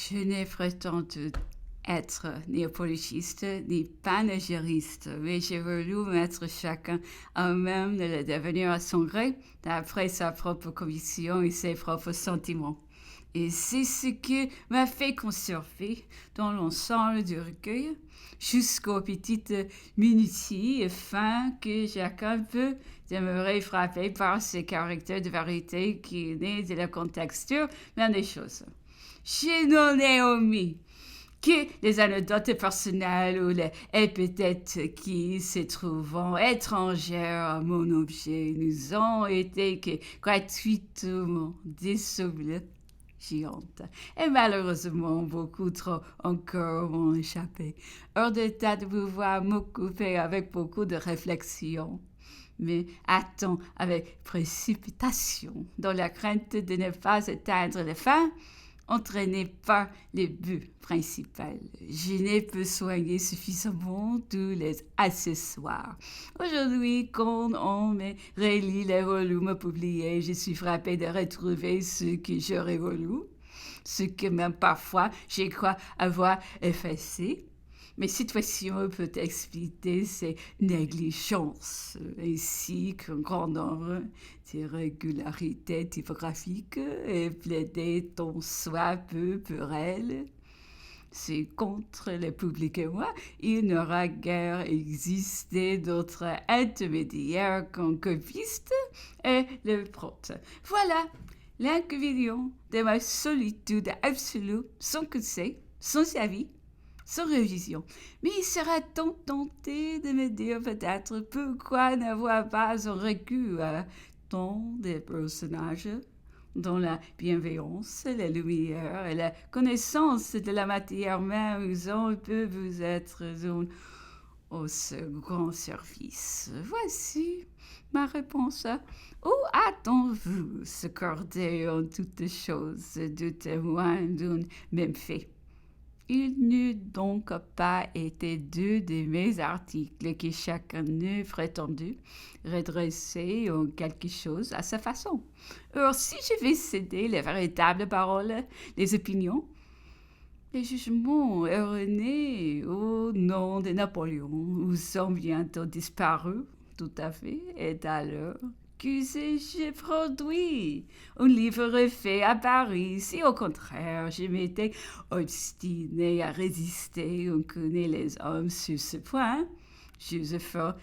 Je n'ai prétendu être ni apologiste ni panégyriste, mais j'ai voulu mettre chacun à même de le devenir à son gré, d'après sa propre conviction et ses propres sentiments. Et c'est ce qui m'a fait conserver dans l'ensemble du recueil, jusqu'aux petites minuties fins que chacun peut demeurer frappé par ces caractères de vérité qui naissent de la contexture même des choses. Je n'en ai omis que les anecdotes personnelles ou les épithètes qui, se trouvant étrangères à mon objet, nous ont été que gratuitement dissimulées. Et malheureusement, beaucoup trop encore m'ont échappé, hors d'état de pouvoir m'occuper avec beaucoup de réflexion. Mais attends avec précipitation, dans la crainte de ne pas atteindre la fin, entraîné par le but principal. Je n'ai pu soigner suffisamment tous les accessoires. Aujourd'hui, quand on me relit les volumes publiés, je suis frappée de retrouver ce que j'aurais voulu, ce que même parfois je crois avoir effacé. Mais cette fois-ci, on peut expliquer ces négligences, ainsi qu'un grand nombre d'irrégularités typographiques et plaider tant soit peu pour elles. C'est contre le public et moi, il n'aura guère existé d'autre intermédiaire qu'un copiste et le prote. Voilà l'inconvénient de ma solitude absolue, sans conseil, sans avis, sans révision. Mais il sera tant tenté de me dire peut-être pourquoi n'avoir pas un recul à tant de personnages dont la bienveillance, la lumière et la connaissance de la matière même peut vous être au second service. Voici ma réponse. Où a-t-on-vous s'accorder en toutes choses de témoins d'un même fait? Il n'eût donc pas été deux de mes articles que chacun eût prétendu redresser en quelque chose à sa façon. Or, si je vais céder les véritables paroles, les opinions, les jugements erronés au nom de Napoléon, où sont bientôt disparus tout à fait, et alors que j'ai produit un livre refait à Paris, si au contraire je m'étais obstiné à résister, on connaît les hommes sur ce point, j'eusse fort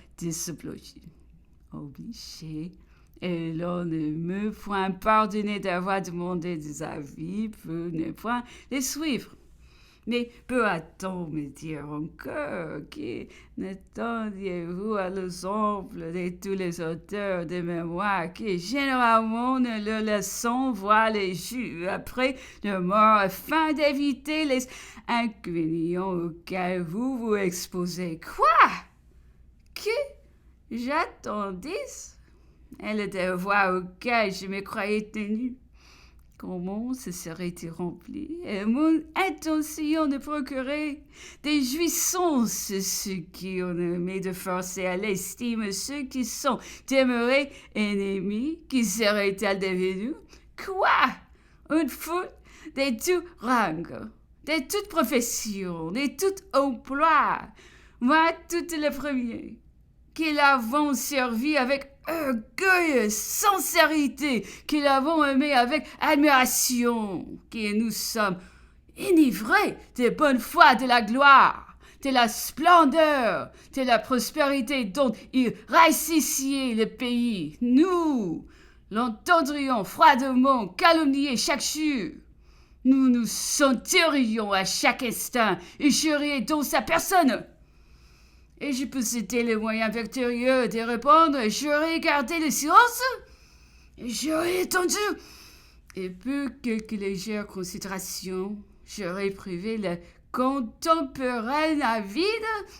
obligé, et l'on ne me point pardonné d'avoir demandé des avis pour ne point les suivre. Mais peut-on me dire encore que n'attendiez-vous à l'exemple de tous les auteurs de mémoire qui généralement ne le laissant voir les jus après leur mort afin d'éviter les inconvénients auxquels vous vous exposez? Quoi? Que j'attendisse? Et le devoir auquel je me croyais tenu, comment se serait-il rempli, et mon intention de procurer des jouissances ceux qui ont aimé de forcer à l'estime ceux qui sont demeurés ennemis, qui seraient-elles devenus? Quoi? Une foule de tout rang, de toute profession, de tout emploi, moi toutes les premiers, qui l'avons servi avec orgueil, sincérité, qui l'avons aimé avec admiration, qui nous sommes enivrés de bonne foi de la gloire, de la splendeur, de la prospérité dont il rassasiait le pays. Nous l'entendrions froidement calomnier chaque jour. Nous nous sentirions à chaque instant injuriés dans sa personne. Et je possédais les moyens victorieux de répondre, j'aurais gardé le silence, et j'aurais attendu. Et pour quelques légères considérations, j'aurais privé le contemporain avide?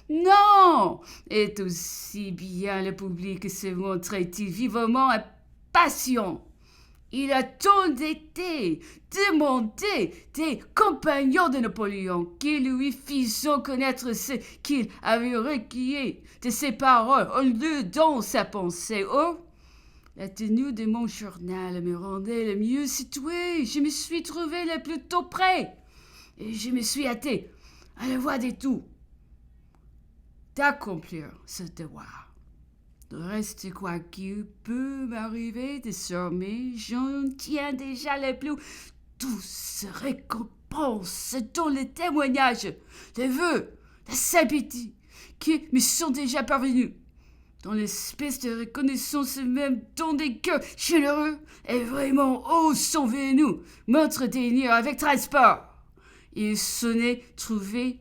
Non! Et aussi bien le public se montrait-il vivement impatient. Il a tant été demandé des compagnons de Napoléon qui lui faisaient connaître ce qu'il avait recueilli de ses paroles en lieu dans sa pensée. Oh, la tenue de mon journal me rendait le mieux situé. Je me suis trouvé le plus tôt prêt. et je me suis hâté, à la voix des tout, d'accomplir ce devoir. De reste, quoi qu'il peut m'arriver désormais, j'en tiens déjà les plus douces récompenses dont les témoignages, les vœux, la sympathie qui me sont déjà parvenus. Dans l'espèce de reconnaissance même dont des cœurs généreux et vraiment hauts sont venus m'entretenir avec transport. Ils s'en est trouvé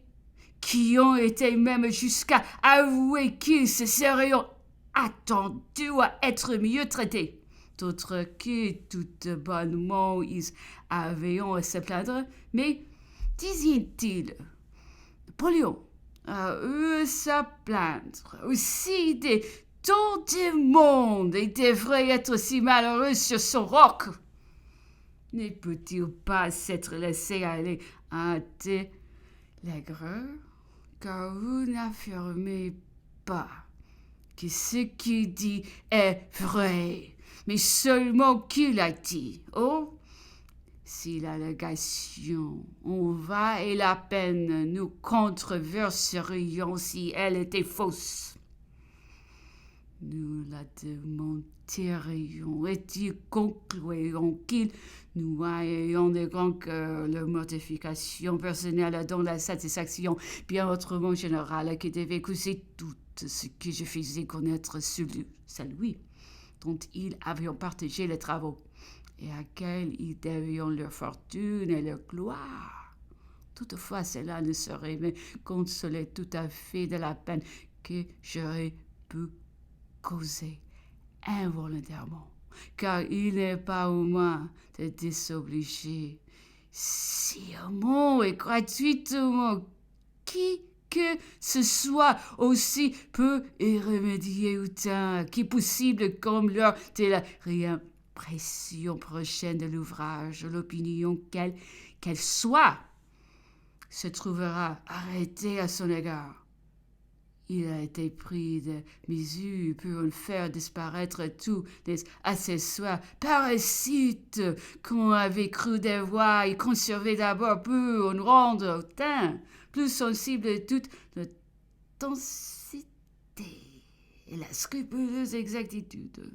qui ont été même jusqu'à avouer qu'ils se seraient attendus à être mieux traités. D'autres qui, tout bonnement, ils avaient à se plaindre, mais, disaient-ils, Napoléon a eu à plaindre aussi des tant du monde et devrait être si malheureux sur son roc. Ne peut-il pas s'être laissé aller à des l'aigreur, car vous n'affirmez pas que ce qu'il dit est vrai, mais seulement qu'il a dit. Oh, si l'allégation en va et la peine, nous controverserions si elle était fausse. Nous la démenterions et y concluions qu'il nous ayons de grands cœurs la mortification personnelle dans la satisfaction bien autrement générale qui devait causer tout ce que je faisais connaître celui dont ils avaient partagé les travaux et à quels ils devions leur fortune et leur gloire. Toutefois, cela ne serait me consoler tout à fait de la peine que j'aurais pu causer involontairement, car il n'est pas au moins de désobliger sciemment et gratuitement qui que ce soit aussi peu y remédier autant qui possible comme lors de la réimpression prochaine de l'ouvrage, l'opinion qu'elle soit se trouvera arrêtée à son égard. Il a été pris de mesures pour en faire disparaître tous les accessoires parasites qu'on avait cru devoir y conserver d'abord pour en rendre au teint plus sensible de toute notre densité et la scrupuleuse exactitude.